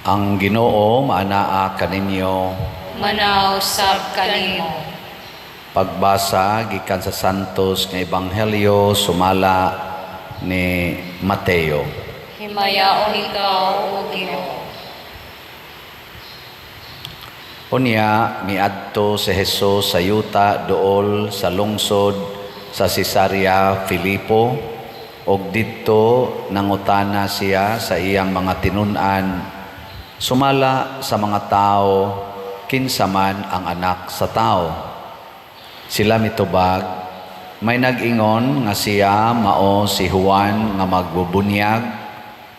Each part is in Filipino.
Ang Ginoo maanaa kaninyo. Manaw sab kanimo. Pagbasa gikan sa Santos nga Ebanghelyo sumala ni Mateo. Himayaon ikaw, O Ginoo. Unya miadto si Jesus sa yuta dool sa lungsod sa Cesarea Filipo ug didto nangutana siya sa iyang mga tinun-an sumala sa mga tao kinsa man ang anak sa tao. Sila mitubag, may nag-ingon nga siya mao si Juan nga magbubunyag,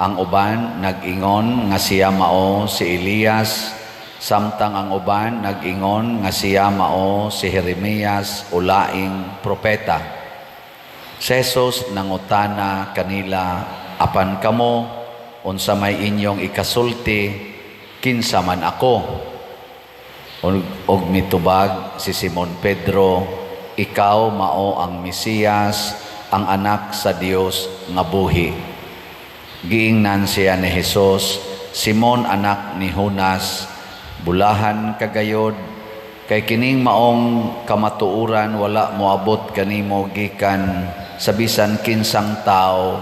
ang uban nag-ingon nga siya mao si Elias, samtang ang uban nag-ingon nga siya mao si Jeremias o laing propeta. Si Jesus nangutana kanila, apan kamo, unsa may inyong ikasulti, kinsa man ako? Og mitubag si Simon Pedro, ikaw mao ang Mesiyas, ang anak sa Dios nga buhi. Giingnan siya ni Jesus, Simon anak ni Jonas, bulahan kagayod, kay kining maong kamatuuran wala moabot kanimo gikan sa bisan kinsang tao,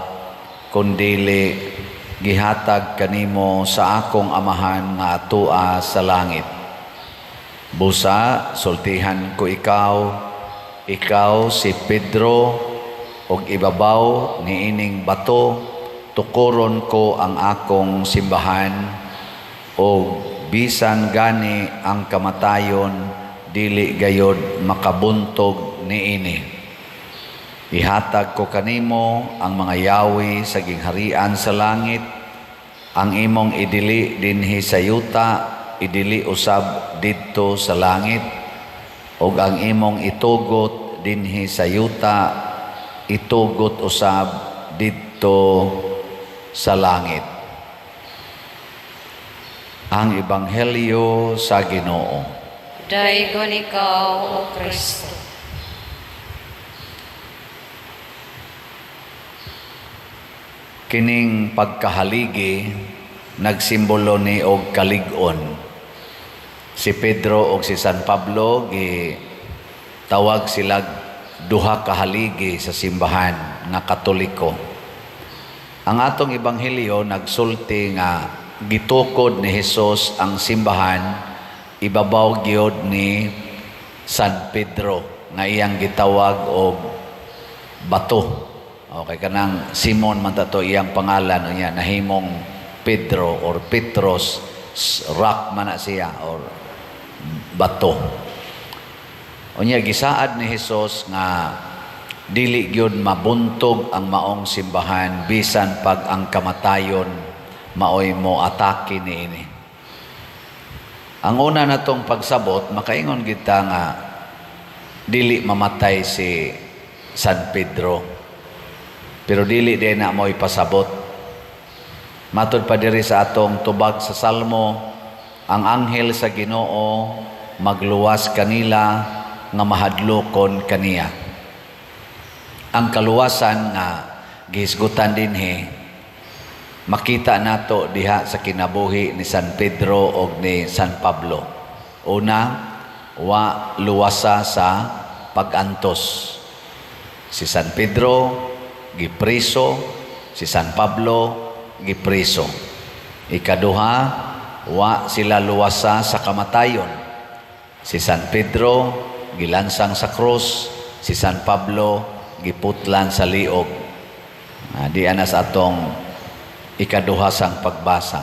kundili gihatag kanimo sa akong amahan nga atua sa langit. Busa, sultihan ko ikaw si Pedro, og ibabaw ni ining bato, tukuron ko ang akong simbahan, og bisan gani ang kamatayon, dili gayod makabuntog niini. Ihatag ko kanimo ang mga yawi sa gingharian sa langit, ang imong idili dinhi sa yuta, idili usab didto sa langit, ug ang imong itugot dinhi sa yuta, itugot usab didto sa langit. Ang Ebanghelyo sa Ginoo. Daygon ikaw, O Kristo. Kining pagkahaligi nagsimbolo ni og kalig-on. Si Pedro ug si San Pablo tawag sila duha ka haligi sa simbahan nga Katoliko. Ang atong ebanghelyo nagsulti nga gitukod ni Jesus ang simbahan ibabaw gyud ni San Pedro nga iyang gitawag og bato. Okay, kanang Simon man tato iyang pangalan niya, nahimong Pedro or Petros, rock man na siya or bato. Unya gisaad ni Jesus nga dili gyud mabuntog ang maong simbahan bisan pag ang kamatayon maoy mo atake niini. Ang una natong pagsabot, makaingon kita nga dili mamatay si San Pedro. Pero dili din na mo'y pasabot. Matod pa diri sa atong tubag sa Salmo, ang anghel sa Ginoo magluwas kanila nga mahadlokon kaniya. Ang kaluwasan nga gihisgutan dinhi makita nato diha sa kinabuhi ni San Pedro o ni San Pablo. Una, wa luwasa sa pagantos. Si San Pedro gipriso, si San Pablo gipriso. Ikaduha, wa sila luwasa sa kamatayon. Si San Pedro gilansang sa krus, si San Pablo giputlan sa liog. Di anas atong ikaduha sang pagbasa.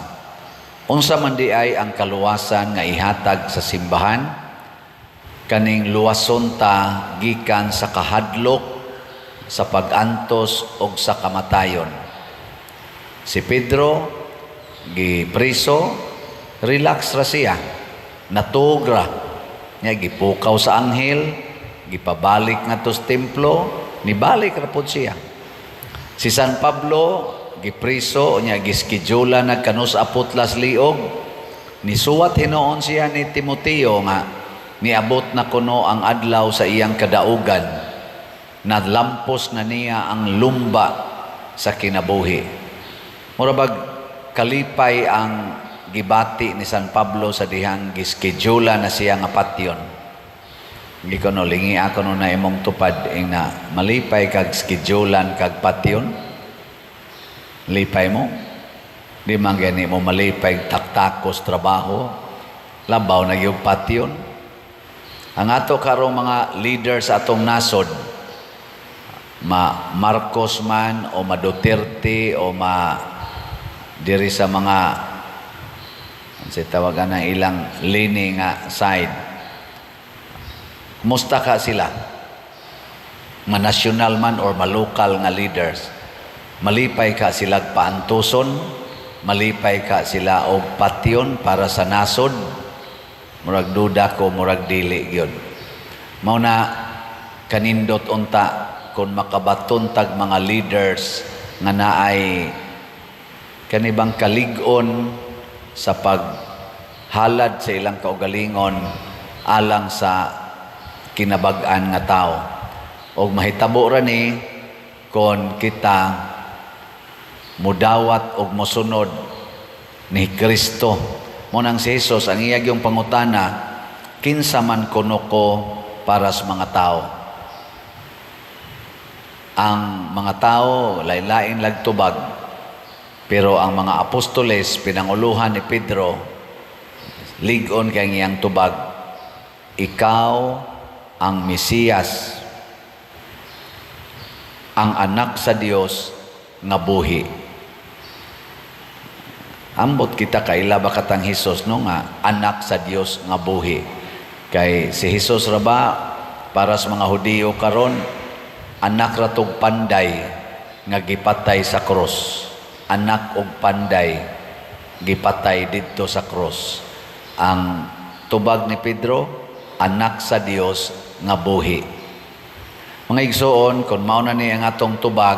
Unsa man di ay ang kaluwasan nga ihatag sa simbahan, kaning luwason ta gikan sa kahadlok, sa pagantos o sa kamatayon. Si Pedro gipriso, relax ra siya, natugra, niya gipukaw sa anghel, gipabalik nga to sa templo, nibalik ra pud siya. Si San Pablo gipriso, niya giskidula nagkanus aputlas liog, nisuwat hinoon siya ni Timoteo nga niabot na kuno ang adlaw sa iyang kadaugan, nadlampos na niya ang lumba sa kinabuhi. Murabag kalipay ang gibati ni San Pablo sa dihang gischedule na siya nga patyon. Hindi ko no, lingi ako no na imong tupad na malipay kag schedulean kag patyon. Lipay mo. Di man gani mo malipay taktakos trabaho. Labaw na yung patyon. Ang ato karong mga leaders sa atong nasod, ma Marcos man o ma Duterte o ma diri sa mga tawagan ng ilang lini nga side. Musta ka sila? Ma national man or ma local nga leaders. Malipay ka sila paantuson, malipay ka sila og patyon para sa nasod. Murag duda ko, murag dili gyud. Mao na kanindot unta kung makabatuntag mga leaders nga naay kanibang kalig-on sa paghalad sa ilang kaugalingon alang sa kinabag-an nga tao. Og mahitabo ra ni kon kita mudawat og mosunod ni Kristo. Munang si Jesus, ang iyag yung pangutana, kinsa man kuno ko para sa mga tao. Ang mga tao, lain-lain lagtubag, pero ang mga apostoles, pinanguluhan ni Pedro, ligon kay iyang tubag, ikaw ang Mesiyas, ang anak sa Dios nga buhi. Ambot kita kaila ba katang Hesus no nga anak sa Dios nga buhi. Kay si Hesus ra ba para sa mga Hudiyo karon anak ra tog panday nga gipatay sa krus. Anak og panday gipatay didto sa krus. Ang tubag ni Pedro, anak sa Dios nga buhi. Mga igsoon, kung mao na ni ang atong tubag,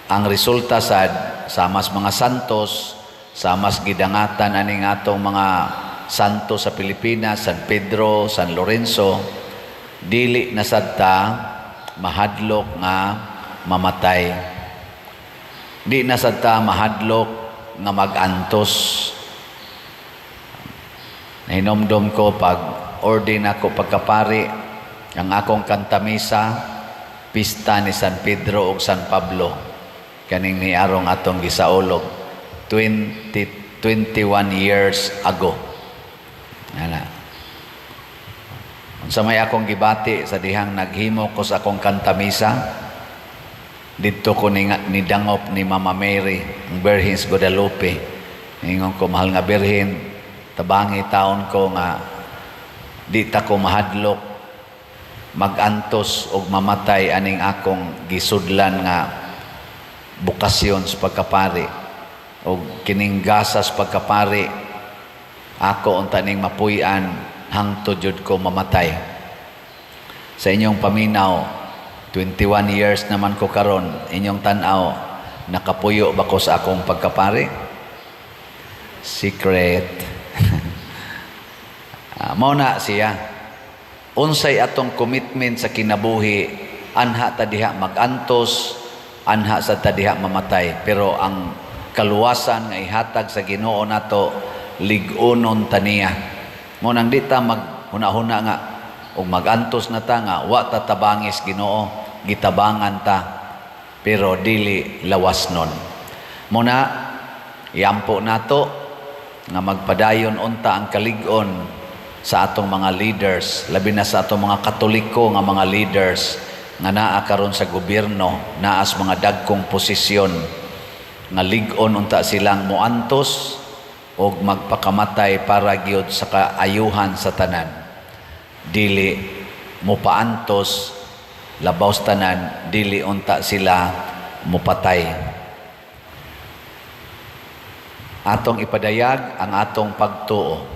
ang resulta sad sa mas mga santos, sa mas gidangatan aning atong mga santo sa Pilipinas, San Pedro, San Lorenzo, dili na sadta mahadlok nga mamatay. Di na sadta mahadlok nga magantos. Nahinomdom ko pag ordin ako pagkapari ang akong kantamisa, pista ni San Pedro ug San Pablo. Kaning ni arong atong gisaulog 21 years ago. Ana. Unsa may akong gibati sa dihang naghimo ko sa akong kantamisa, dito ko nidangop ni Mama Mary, ang Virgins Guadalupe. Ingon ko, mahal nga Birhen, tabangi taon ko nga di ta ko mahadlok magantos og mamatay aning akong gisudlan nga bukasyon sa pagkapari o kining gasas pagkapari ako unta ning mapuy-an hangtod jud ko mamatay. Sa inyong paminaw 21 years naman ko karon, inyong tan-aw nakapuyo ba ko sa akong pagkapari? Secret. Mao na siya. Unsay atong commitment sa kinabuhi, anha ta diha magantos, anha sa ta diha mamatay, pero ang kaluwasan nga ihatag sa Ginoo nato lig-unon taniya. Mo nang dita maghuna-huna nga ug magantos na ta nga wa ta tabangis Ginoo, gitabangan ta pero dili lawasnon. Mo na iampo nato nga magpadayon unta ang kalig-on sa atong mga leaders, labi na sa atong mga Katoliko nga mga leaders nga naa karon sa gobyerno, naas mga dagkong posisyon nga lig-on unta silang muantos og magpakamatay para gyud sa kaayuhan sa tanan. Dili mupaantos labaw sa tanan, dili unta sila mupatay. Atong ipadayag ang atong pagtuo.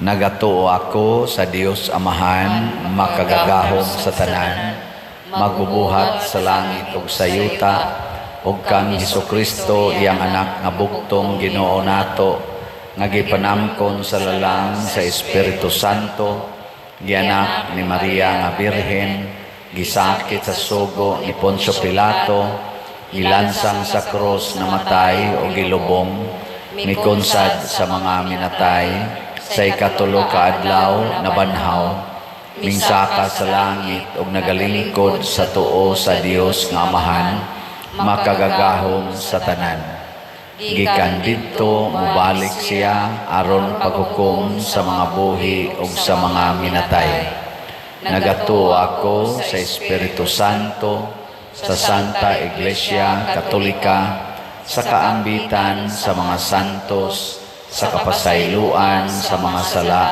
Nagatuo ako sa Dios Amahan, makagagahom sa tanan, magbubuhat sa langit ug sa yuta, ug kang Hesukristo iyang anak nga bugtong Ginoo nato nga gipanamkon sa lalang sa Espiritu Santo, gianak ni Maria nga Birhen, gisakit sa sugo ni Poncio Pilato, gilansang sa krus namatay o gilubong, mikonsad sa mga minatay, sa ikatulo ka adlaw nabanhaw, mingsaka sa langit ug nagalingkod sa tuo sa Dios nga Amahan, makagagahom sa tanan. Gikan didto mubalik siya aron paghukom sa mga buhi ug sa mga minatay. Nagatuo ako sa Espiritu Santo, sa Santa Iglesia Katolika, sa kaambitan sa mga santos, sa kapasayloan sa mga sala,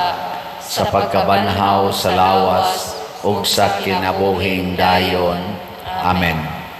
sa pagkabanhaw sa lawas ug sa kinabuhing dayon. Amen.